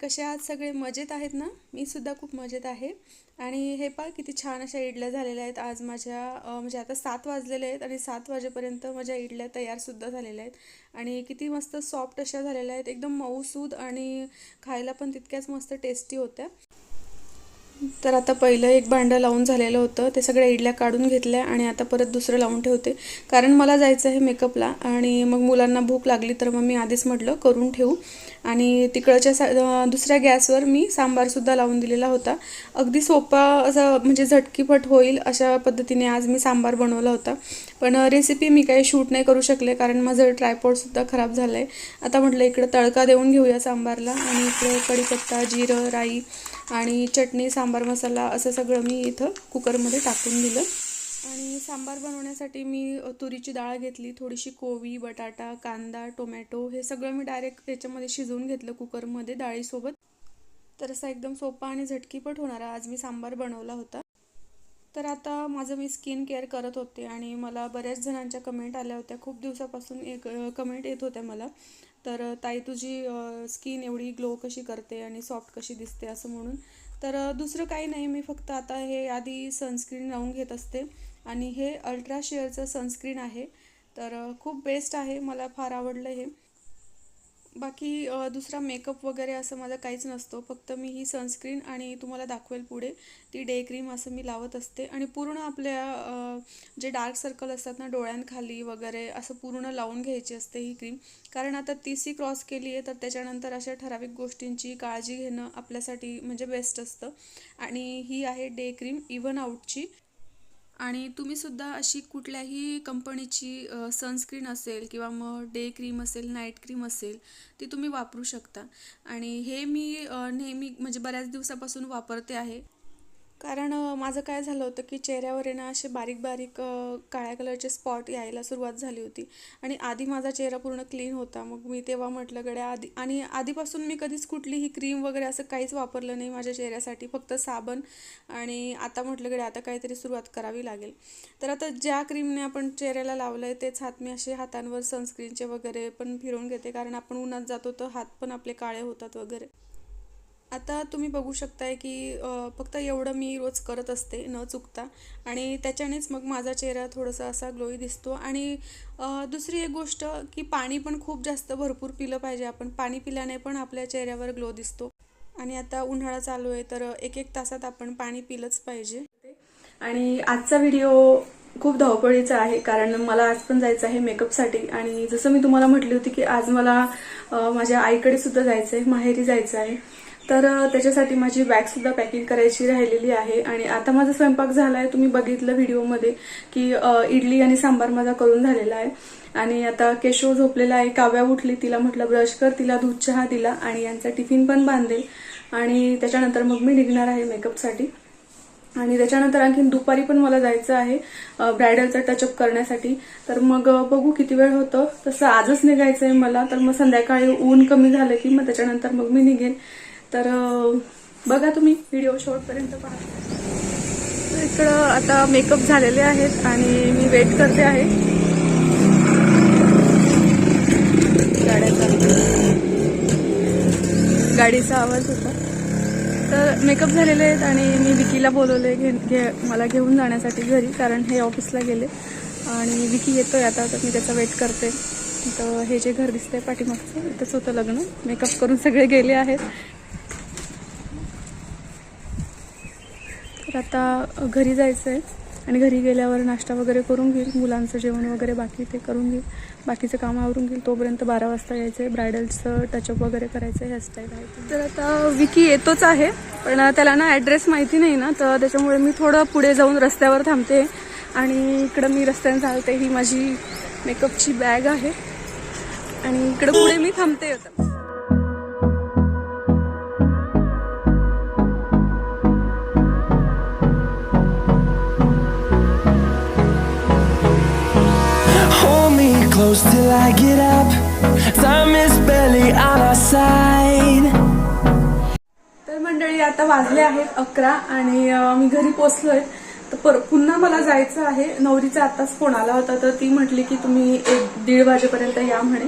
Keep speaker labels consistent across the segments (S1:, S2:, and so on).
S1: कसे आहात सगळे? मजेत आहेत ना? मी सुद्धा खूप मजेत आहे. आणि हे पहा किती छान अशा इडल्या झालेल्या आहेत आज माझ्या म्हणजे आता 7 वाजलेले आहेत आणि 7 वाजेपर्यंत माझ्या इडल्या तयारसुद्धा झालेल्या आहेत आणि किती मस्त सॉफ्ट अशा झालेल्या आहेत, एकदम मऊसूद आणि खायला पण तितक्याच मस्त टेस्टी होत्या. तर आता पहिलं एक भांडं लावून झालेलं होतं, ते सगळ्या इडल्या काढून घेतल्या आणि आता परत दुसरं लावून ठेवते, कारण मला जायचं आहे मेकअपला आणि मग मुलांना भूक लागली तर मग मी आधीच म्हटलं करून ठेवू. आणि तिकडच्या दुसऱ्या गॅसवर मी सांबारसुद्धा लावून दिलेला होता. अगदी सोपा असं म्हणजे झटकीपट होईल अशा पद्धतीने आज मी सांबार बनवला होता. पण रेसिपी मी काही शूट नाही करू शकले कारण माझं ट्रायपॉडसुद्धा खराब झालं आहे. आता म्हटलं इकडं तडका देऊन घेऊया सांबारला आणि इकडे कढीपत्ता, जिरं, राई आणि चटणी, सांबार मसाला असं सगळं मी इथं कुकरमध्ये टाकून दिलं. आणि सांबार बनवण्यासाठी मी तुरीची डाळ घेतली, थोडीशी कोबी, बटाटा, कांदा, टोमॅटो हे सगळं मी डायरेक्ट त्याच्यामध्ये शिजवून घेतलं कुकरमध्ये डाळीसोबत. तर असा एकदम सोपा आणि झटकीपट होणारा आज मी सांबार बनवला होता. तर आता माझं मी स्किन केअर करत होते आणि मला बऱ्याच जणांच्या कमेंट आल्या होत्या. खूप दिवसापासून एक कमेंट येत होत्या मला, तर ताई तुझी स्किन एवढी ग्लो कशी करते आणि सॉफ्ट कशी दिसते असं म्हणून. तर दुसरं काही नाही, मी फक्त आता हे आधी सनस्क्रीन लावून घेत असते आणि हे अल्ट्रा शेअरचं सनस्क्रीन आहे. तर खूप बेस्ट आहे, मला फार आवडलं हे. बाकी दुसरा मेकअप वगैरे असं माझं काहीच नसतं, फक्त मी ही सनस्क्रीन आणि तुम्हाला दाखवेल पुढे ती डे क्रीम असं मी लावत असते. आणि पूर्ण आपल्या जे डार्क सर्कल असतात ना डोळ्यांखाली वगैरे असं पूर्ण लावून घ्यायची असते ही क्रीम, कारण आता 30 क्रॉस केली आहे तर त्याच्यानंतर अशा ठराविक गोष्टींची काळजी घेणं आपल्यासाठी म्हणजे बेस्ट असतं. आणि ही आहे डे क्रीम इव्हन आउटची. आणि तुम्हीसुद्धा अशी कुठल्याही कंपनीची सनस्क्रीन असेल किंवा मग डे क्रीम असेल, नाईट क्रीम असेल, ती तुम्ही वापरू शकता. आणि हे मी नेहमी म्हणजे बऱ्याच दिवसापासून वापरते आहे, कारण माझं काय झालं होतं की चेहऱ्यावर आहे ना असे बारीक बारीक काळ्या कलरचे स्पॉट यायला सुरुवात झाली होती. आणि आधी माझा चेहरा पूर्ण क्लीन होता, मग मी तेव्हा म्हटलं गड्या आधी आणि आधीपासून मी कधीच कुठलीही क्रीम वगैरे असं काहीच वापरलं नाही माझ्या चेहऱ्यासाठी, फक्त साबण. आणि आता म्हटलं गड्या आता काहीतरी सुरुवात करावी लागेल. तर आता ज्या क्रीमने आपण चेहऱ्याला लावलं आहे तेच हात मी असे हातांवर सनस्क्रीनचे वगैरे पण फिरवून घेते, कारण आपण उन्हात जातो तर हात पण आपले काळे होतात वगैरे. आता तुम्ही बघू शकताय की फक्त एवढं मी रोज करत असते न चुकता, आणि त्याच्यानेच मग माझा चेहरा थोडासा असा ग्लोई दिसतो. आणि दुसरी एक गोष्ट की पाणी पण खूप जास्त भरपूर पिलं पाहिजे आपण, पाणी पिल्याने पण आपल्या चेहऱ्यावर ग्लो दिसतो. आणि आता उन्हाळा चालू आहे तर 1-1 तासात आपण पाणी पिलंच पाहिजे. आणि आजचा व्हिडिओ खूप धावपळीचा आहे, कारण मला आज पण जायचं आहे मेकअपसाठी. आणि जसं मी तुम्हाला म्हटली होती की आज मला माझ्या आईकडे सुद्धा जायचं आहे, माहेरी जायचं आहे. तर त्याच्यासाठी माझी बॅगसुद्धा पॅकिंग करायची राहिलेली आहे. आणि आता माझा स्वयंपाक झाला आहे, तुम्ही बघितलं व्हिडिओमध्ये की इडली आणि सांबार माझा करून झालेला आहे. आणि आता केशव झोपलेला आहे, काव्या उठली, तिला म्हटलं ब्रश कर, तिला दूध चहा दिला आणि यांचा टिफिन पण बांधेल. आणि त्याच्यानंतर मग मी निघणार आहे मेकअपसाठी. आणि त्याच्यानंतर आणखीन दुपारी पण मला जायचं आहे ब्रायडलचा टचअप करण्यासाठी. तर मग बघू किती वेळ होतं, तसं आजच निघायचं आहे मला, तर मग संध्याकाळी ऊन कमी झालं की मग त्याच्यानंतर मग मी निघेन. तर बघा तुम्ही व्हिडिओ शेवटपर्यंत पहा. तर इकडं आता मेकअप झालेले आहेत आणि मी वेट करते आहे. गाडीचा आवाज होता. तर मेकअप झालेले आहेत आणि मी विकीला बोलवले मला घेऊन जाण्यासाठी घरी, कारण हे ऑफिसला गेले. आणि विकी येतोय आता, तर मी त्याचा वेट करते. तर हे जे घर दिसतंय पाठीमागचं, इथंच होतं लग्न. मेकअप करून सगळे गेले आहेत. तर आता घरी जायचं आहे आणि घरी गेल्यावर नाश्ता वगैरे करून घेईल, मुलांचं जेवण वगैरे बाकी ते करून घेईल, बाकीचं काम आवरून घेईल. तोपर्यंत 12 वाजता यायचं आहे, ब्रायडलचं टचअप वगैरे करायचं आहे, हेअरस्टाईल आहे. तर आता विकी येतोच आहे, पण त्याला ना ॲड्रेस माहिती नाही ना, तर त्याच्यामुळे मी थोडं पुढे जाऊन रस्त्यावर थांबते. आणि इकडं मी रस्त्याने चालते, ही माझी मेकअपची बॅग आहे आणि इकडं पुढे मी थांबते. होतं
S2: close till I get up. Time is barely on our side.
S1: तर मंडळी आता वाजले आहेत 11 आणि मी घरी पोचलोय. तर पुन्हा मला जायचं आहे. नवरीचा आताच फोन आला होता, तर ती म्हटली की तुम्ही 1-1:30 वाजेपर्यंत या म्हणे.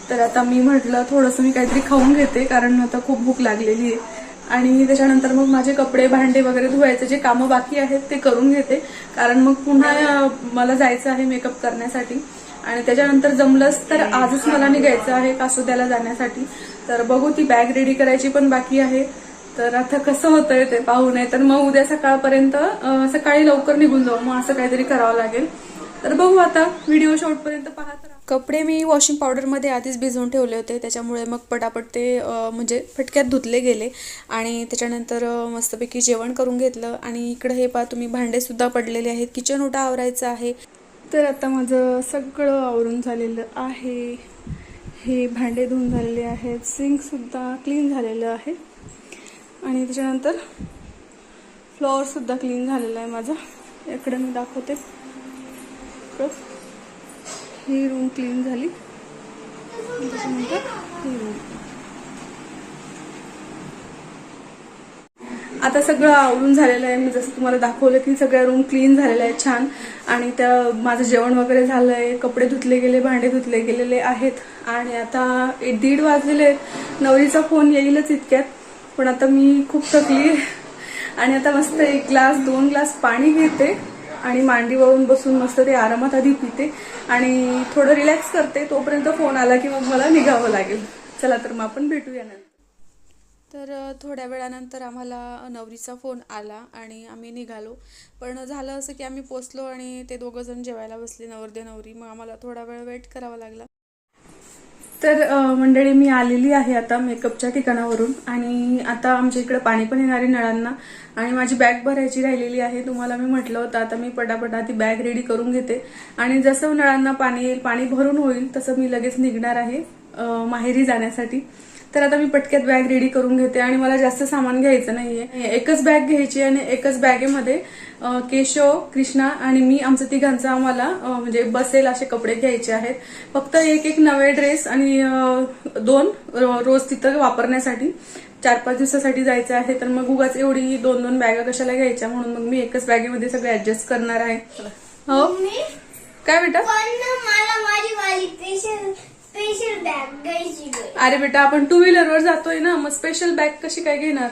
S1: तर आता मी म्हटलं थोडंसं मी काहीतरी खाऊन घेते, कारण आता खूप भूक लागलेली आहे. आणि त्याच्यानंतर मग माझे कपडे भांडे वगैरे धुवायचे जे कामं बाकी आहेत ते करून घेते, कारण मग पुन्हा मला जायचं आहे मेकअप करण्यासाठी. आणि त्याच्यानंतर जमलंच तर आजच मला निघायचं आहे कासोद्याला जाण्यासाठी. तर बघू, ती बॅग रेडी करायची पण बाकी आहे. तर आता कसं होतंय ते पाहू, नये तर मग उद्या सकाळपर्यंत सकाळी लवकर निघून जाऊ, मग असं काहीतरी करावं लागेल. तर बघू, आता व्हिडिओ शेवटपर्यंत पाहत राहा. कपडे मी वॉशिंग पावडरमध्ये आधीच भिजवून ठेवले होते, त्याच्यामुळे मग पटापट ते म्हणजे फटक्यात धुतले गेले. आणि त्याच्यानंतर मस्तपैकी जेवण करून घेतलं. आणि इकडे हे पहा तुम्ही, भांडेसुद्धा पडलेले आहेत, किचन ओटा आवरायचं आहे. तर आता माझं सगळं आवरून झालेलं आहे. हे भांडे धुवून झालेले आहेत, सिंकसुद्धा क्लीन झालेलं आहे. आणि त्याच्यानंतर फ्लोअरसुद्धा क्लीन झालेला आहे माझा. इकडे मी दाखवते, ही रूम क्लीन झाली. त्याच्यानंतर ही रूम. आता सगळं आवरून झालेलं आहे. मी जसं तुम्हाला दाखवलं की सगळ्या रूम क्लीन झालेल्या आहेत छान. आणि त्या माझं जेवण वगैरे झालं आहे, कपडे धुतले गेले, भांडे धुतले गेलेले आहेत. आणि आता 1:30 वाजलेले आहेत. नवरीचा फोन येईलच इतक्यात, पण आता मी खूप थकली. आणि आता मस्त 1 ग्लास 2 ग्लास पाणी घेते आणि मांडीवरून बसून मस्त ते आरामात आधी पिते आणि थोडं रिलॅक्स करते. तोपर्यंत फोन आला की मग मला निघावं लागेल. चला तर मग आपण भेटूया नंतर. तर थोड्या वेळानंतर आम्हाला नवरीचा फोन आला आणि आम्ही निघालो. पण झालं असं की आम्ही पोचलो आणि ते दोघं जण जेवायला बसले, नवरदेव नवरी. मग आम्हाला थोडा वेळ वेट करावा लागला. तर मंडळी, मी आलेली आहे आता मेकअपच्या ठिकाणावरून. आणि आता आमच्या इकडे पाणी पण येणार आहे नळांना. आणि माझी बॅग भरायची राहिलेली आहे. तुम्हाला मी म्हटलं होतं आता मी पटापटा ती बॅग रेडी करून घेते. आणि जसं नळांना पाणी येईल, पाणी भरून होईल, तसं मी लगेच निघणार आहे माहेरी जाण्यासाठी. तर आता मी पटक्यात बॅग रेडी करून घेते. आणि मला जास्त सामान घ्यायचं नाहीये, एकच बॅग घ्यायची. आणि एकच बॅगेमध्ये केशव, कृष्णा आणि मी, आमचं तिघांचं आम्हाला म्हणजे बसेल असे कपडे घ्यायचे आहेत. फक्त एक नवे ड्रेस आणि 2 रोज तिथं वापरण्यासाठी. 4-5 दिवसासाठी जायचं आहे. तर मग उगाच एवढी 2-2 बॅगा कशाला घ्यायच्या, म्हणून मग मी एकच बॅगेमध्ये सगळे ऍडजस्ट करणार आहे. हो काय बेटा?
S3: मला माझी वाली स्पेशल बॅग घ्यायची.
S1: अरे बेटा, आपण 2 व्हीलरवर जातोय ना, मग स्पेशल बॅग कशी काय घेणार?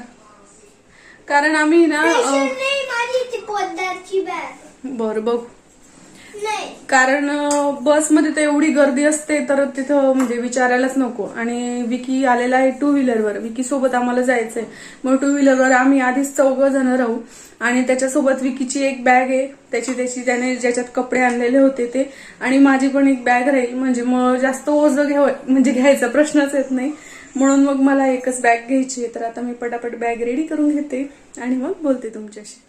S1: कारण आम्ही ना
S3: माझी पोद्दारची बॅग.
S1: बरं बघ,
S3: नाही
S1: कारण बसमध्ये तर एवढी गर्दी असते, तर तिथं म्हणजे विचारायलाच नको. आणि विकी आलेला आहे 2 व्हीलरवर. विकी सोबत आम्हाला जायचंय. मग 2 व्हीलरवर आम्ही आधीच 4 जण राहू. आणि त्याच्यासोबत विकीची एक बॅग आहे, त्याने ज्याच्यात कपडे आणलेले होते ते. आणि माझी पण एक बॅग राहील, म्हणजे मग जास्त ओझं घ्यायचा प्रश्नच येत नाही. म्हणून मग मला एकच बॅग घ्यायची. तर आता मी पटापट बॅग रेडी करून घेते आणि मग बोलते तुमच्याशी.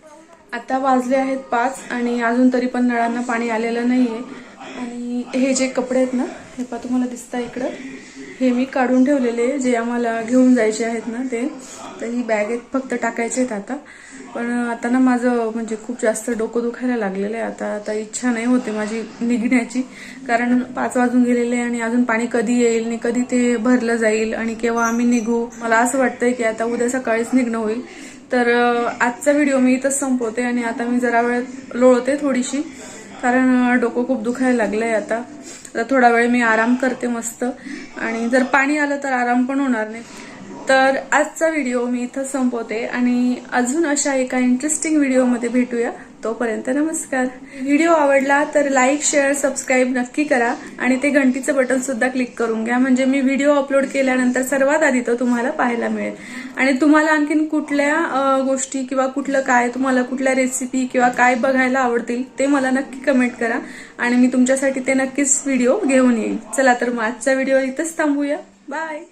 S1: आता वाजले आहेत 5 आणि अजून तरी पण नळांना पाणी आलेलं नाहीये. आणि हे जे कपडे आहेत ना, हे पहा तुम्हाला दिसतं इकडं, हे मी काढून ठेवलेले जे आम्हाला घेऊन जायचे आहेत ना ते. तर ही बॅगेत फक्त टाकायचे आहेत आता. पण आता ना माझं म्हणजे खूप जास्त डोकं दुखायला लागलेलं आहे. आता इच्छा नाही होते माझी निघण्याची, कारण 5 वाजून गेलेले आणि अजून पाणी कधी येईल आणि कधी ते भरलं जाईल आणि केव्हा आम्ही निघू. मला असं वाटतंय की आता उद्या सकाळीच निघणं होईल. तर आजचा व्हिडिओ मी इथंच संपवते. आणि आता मी जरा वेळ लोळते थोडीशी, कारण डोकं खूप दुखायला लागलंय. आता थोडा वेळ मी आराम करते मस्त. आणि जर पाणी आलं तर आराम पण होणार नाही. तर आजचा व्हिडिओ मी इथं संपवते आणि अजून अशा एका इंटरेस्टिंग व्हिडिओमध्ये भेटूया. तोपर्यंत नमस्कार. व्हिडिओ आवडला तर लाईक, शेअर, सबस्क्राईब नक्की करा. आणि ते घंटीचं बटन सुद्धा क्लिक करून घ्या, म्हणजे मी व्हिडिओ अपलोड केल्यानंतर सर्वात आधी तो तुम्हाला पाहायला मिळेल. आणि तुम्हाला आणखीन कुठल्या गोष्टी किंवा कुठलं काय, तुम्हाला कुठल्या रेसिपी किंवा काय बघायला आवडतील ते मला नक्की कमेंट करा. आणि मी तुमच्यासाठी ते नक्कीच व्हिडिओ घेऊन येईन. चला तर मग आजचा व्हिडिओ इथंच थांबूया. बाय.